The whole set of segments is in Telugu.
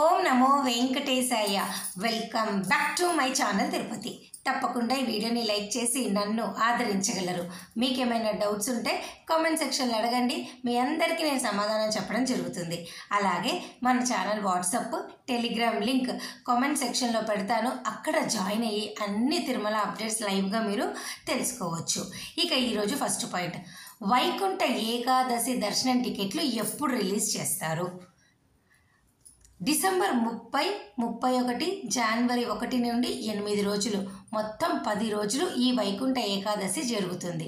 Om Namo Venkatesaya. Welcome back to my channel Tirupati. తప్పకుండా ఈ వీడియోని లైక్ చేసి నన్ను ఆదరించగలరు. మీకేమైనా డౌట్స్ ఉంటే కామెంట్ సెక్షన్లో అడగండి. మీ అందరికీ నేను సమాధానం చెప్పడం జరుగుతుంది. అలాగే మన channel WhatsApp, Telegram link comment సెక్షన్లో పెడతాను. అక్కడ జాయిన్ అయ్యి అన్ని తిరుమల అప్డేట్స్ లైవ్గా మీరు తెలుసుకోవచ్చు. ఇక ఈరోజు ఫస్ట్ పాయింట్, వైకుంఠ ఏకాదశి దర్శనం టికెట్లు ఎప్పుడు రిలీజ్ చేస్తారు? డిసెంబర్ 30, 31, జనవరి 1 నుండి 8 రోజులు, మొత్తం 10 రోజులు ఈ వైకుంఠ ఏకాదశి జరుగుతుంది.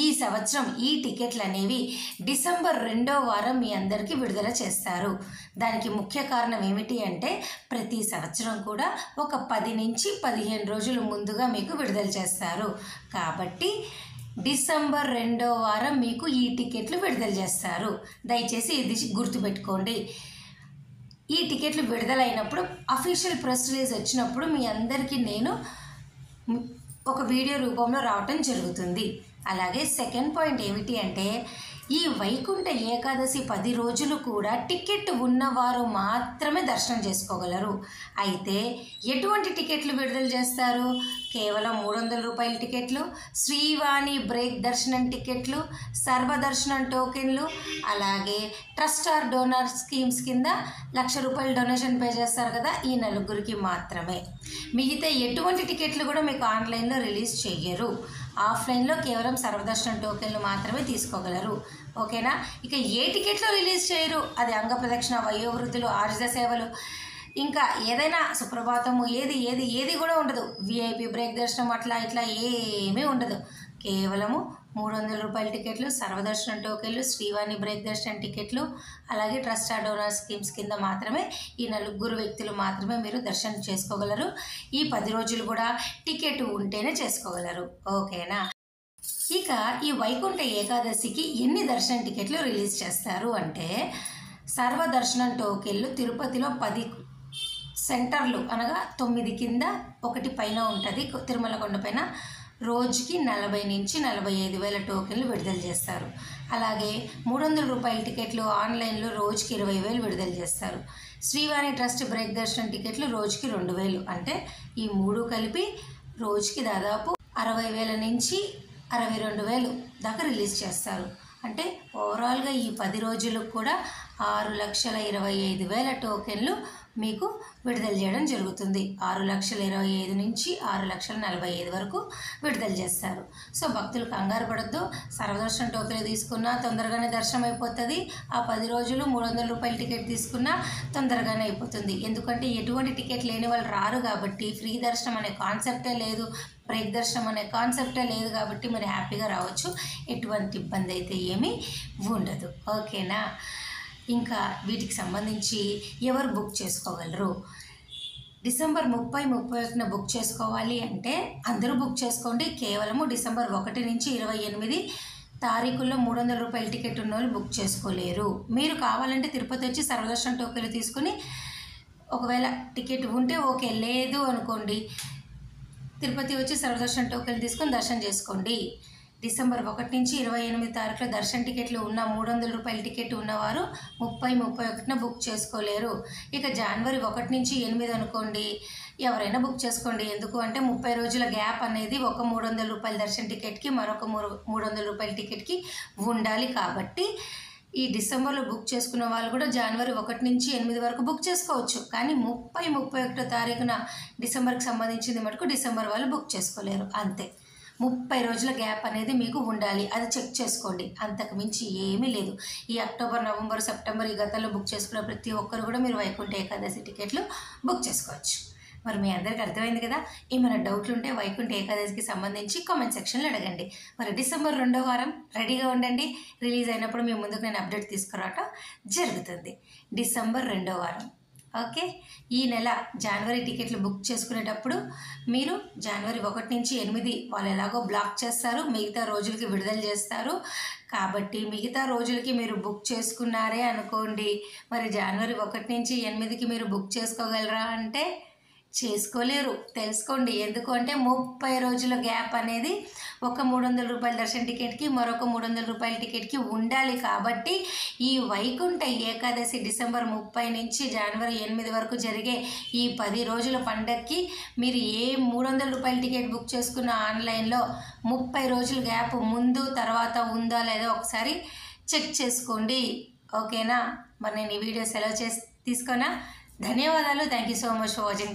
ఈ సంవత్సరం ఈ టికెట్లు అనేవి డిసెంబర్ 2వ వారం మీ అందరికీ విడుదల చేస్తారు. దానికి ముఖ్య కారణం ఏమిటి అంటే, ప్రతి సంవత్సరం కూడా ఒక 10 నుంచి 15 రోజులు ముందుగా మీకు విడుదల చేస్తారు. కాబట్టి డిసెంబర్ 2వ వారం మీకు ఈ టికెట్లు విడుదల చేస్తారు. దయచేసి ఇది గుర్తుపెట్టుకోండి. ఈ టికెట్లు విడుదలైనప్పుడు అఫీషియల్ ప్రెస్ రిలీజ్ వచ్చినప్పుడు మీ అందరికీ నేను ఒక వీడియో రూపంలో రావటం జరుగుతుంది. అలాగే సెకండ్ పాయింట్ ఏమిటి అంటే, ఈ వైకుంఠ ఏకాదశి 10 రోజులు కూడా టికెట్ ఉన్నవారు మాత్రమే దర్శనం చేసుకోగలరు. అయితే ఎటువంటి టికెట్లు విడుదల చేస్తారు? కేవలం 300 రూపాయల టికెట్లు, శ్రీవాణి బ్రేక్ దర్శనం టికెట్లు, సర్వదర్శనం టోకెన్లు, అలాగే ట్రస్ట్ ఆర్ డోనర్ స్కీమ్స్ కింద 1,00,000 రూపాయలు డొనేషన్ పే చేస్తారు కదా, ఈ నలుగురికి మాత్రమే. మిగతా ఎటువంటి టికెట్లు కూడా మీకు ఆన్లైన్లో రిలీజ్ చెయ్యరు. ఆఫ్లైన్లో కేవలం సర్వదర్శనం టోకెన్లు మాత్రమే తీసుకోగలరు. ఓకేనా? ఇక ఏ టికెట్లు రిలీజ్ చేయరు? అది అంగప్రదక్షిణ, వయోవృద్ధులు, ఆర్జిత సేవలు, ఇంకా ఏదైనా సుప్రభాతము, ఏది కూడా ఉండదు. విఐపి బ్రేక్ దర్శనం అట్లా ఇట్లా ఏమీ ఉండదు. కేవలము 300 రూపాయల టికెట్లు, సర్వదర్శనం టోకెన్లు, శ్రీవాణి బ్రేక్ దర్శనం టికెట్లు, అలాగే ట్రస్ట్ ఆర్ డోనర్ స్కీమ్స్ కింద మాత్రమే ఈ 4 వ్యక్తులు మాత్రమే మీరు దర్శనం చేసుకోగలరు. ఈ 10 రోజులు కూడా టికెట్ ఉంటేనే చేసుకోగలరు. ఓకేనా? ఇక ఈ వైకుంఠ ఏకాదశికి ఎన్ని దర్శనం టికెట్లు రిలీజ్ చేస్తారు అంటే, సర్వదర్శనం టోకెన్లు తిరుపతిలో 10 సెంటర్లు అనగా 9 కింద 1 పైన ఉంటుంది తిరుమల కొండ పైన. రోజుకి 40 నుంచి 45 వేల టోకెన్లు విడుదల చేస్తారు. అలాగే 300 రూపాయల టికెట్లు ఆన్లైన్లో రోజుకి 20,000 విడుదల చేస్తారు. శ్రీవాణి ట్రస్ట్ బ్రేక్ దర్శనం టికెట్లు రోజుకి 2,000. అంటే ఈ 3 కలిపి రోజుకి దాదాపు 60,000 నుంచి 62,000 దాకా రిలీజ్ చేస్తారు. అంటే ఓవరాల్గా ఈ 10 రోజులకు కూడా 6,25,000 టోకెన్లు మీకు విడుదల చేయడం జరుగుతుంది. 6,25,000 నుంచి 6,45,000 వరకు విడుదల చేస్తారు. సో భక్తులు కంగారు పడద్దు. సర్వదర్శనం టోకెన్లు తీసుకున్నా తొందరగానే దర్శనం అయిపోతుంది. ఆ 10 రోజులు 300 రూపాయల టికెట్ తీసుకున్నా తొందరగానే అయిపోతుంది. ఎందుకంటే ఎటువంటి టికెట్ లేని వాళ్ళు రారు కాబట్టి, ఫ్రీ దర్శనం అనే కాన్సెప్టే లేదు, బ్రేక్ దర్శనం అనే కాన్సెప్టే లేదు కాబట్టి మీరు హ్యాపీగా రావచ్చు. ఎటువంటి ఇబ్బంది అయితే ఏమీ ఉండదు. ఓకేనా? ఇంకా వీటికి సంబంధించి ఎవరు బుక్ చేసుకోగలరు? డిసెంబర్ 30, 31 బుక్ చేసుకోవాలి అంటే అందరూ బుక్ చేసుకోండి. కేవలము డిసెంబర్ 1 నుంచి 28 తారీఖుల్లో 300 రూపాయల టికెట్ ఉన్న వాళ్ళు బుక్ చేసుకోలేరు. మీరు కావాలంటే తిరుపతి వచ్చి సర్వదర్శనం టోకెన్లు తీసుకుని, ఒకవేళ టికెట్ ఉంటే ఓకే, లేదు అనుకోండి తిరుపతి వచ్చి సర్వదర్శనం టోకెన్లు తీసుకొని దర్శనం చేసుకోండి. డిసెంబర్ 1 నుంచి 28 తారీఖులో దర్శన టికెట్లు ఉన్న 300 రూపాయల టికెట్ ఉన్నవారు 30, 31 బుక్ చేసుకోలేరు. ఇక జనవరి 1 నుంచి 8 అనుకోండి, ఎవరైనా బుక్ చేసుకోండి. ఎందుకు అంటే 30 రోజుల గ్యాప్ అనేది ఒక 300 రూపాయల దర్శన టికెట్కి మరొక 300 రూపాయల టికెట్కి ఉండాలి. కాబట్టి ఈ డిసెంబర్లో బుక్ చేసుకున్న వాళ్ళు కూడా జనవరి 1 నుంచి 8 వరకు బుక్ చేసుకోవచ్చు. కానీ 30, 31 తారీఖున డిసెంబర్కి సంబంధించింది మటుకు డిసెంబర్ వాళ్ళు బుక్ చేసుకోలేరు. అంతే. 30 రోజుల గ్యాప్ అనేది మీకు ఉండాలి. అది చెక్ చేసుకోండి. అంతకు మించి ఏమీ లేదు. ఈ అక్టోబర్, నవంబర్, సెప్టెంబర్ ఈ గతంలో బుక్ చేసుకున్న ప్రతి ఒక్కరు కూడా మీరు వైకుంఠ ఏకాదశి టికెట్లు బుక్ చేసుకోవచ్చు. మరి మీ అందరికీ అర్థమైంది కదా? ఏమైనా డౌట్లు ఉంటే వైకుంఠ ఏకాదశికి సంబంధించి కామెంట్ సెక్షన్లో అడగండి. మరి డిసెంబర్ 2వ వారం రెడీగా ఉండండి. రిలీజ్ అయినప్పుడు మీ ముందుకు నేను అప్డేట్ తీసుకురావటం జరుగుతుంది. డిసెంబర్ 2వ వారం. ఓకే? ఈ నెల జనవరి టికెట్లు బుక్ చేసుకునేటప్పుడు మీరు జనవరి 1 నుంచి 8 వాళ్ళు ఎలాగో బ్లాక్ చేస్తారు, మిగతా రోజులకి విడుదల చేస్తారు. కాబట్టి మిగతా రోజులకి మీరు బుక్ చేసుకున్నారే అనుకోండి, మరి జనవరి 1 నుంచి 8కి మీరు బుక్ చేసుకోగలరా అంటే చేసుకోలేరు. తెలుసుకోండి. ఎందుకు అంటే 30 రోజుల గ్యాప్ అనేది ఒక 300 రూపాయల దర్శన టికెట్కి, మరొక 300 రూపాయల టికెట్కి ఉండాలి. కాబట్టి ఈ వైకుంఠ ఏకాదశి డిసెంబర్ 30 నుంచి జనవరి 8 వరకు జరిగే ఈ 10 రోజుల పండగకి మీరు ఏ 300 రూపాయల టికెట్ బుక్ చేసుకున్న ఆన్లైన్లో 30 రోజుల గ్యాప్ ముందు తర్వాత ఉందా లేదో ఒకసారి చెక్ చేసుకోండి. ఓకేనా? మరి నేను ఈ వీడియో సెలవు తీసుకున్నా. ధన్యవాదాలు. Thank you so much for watching.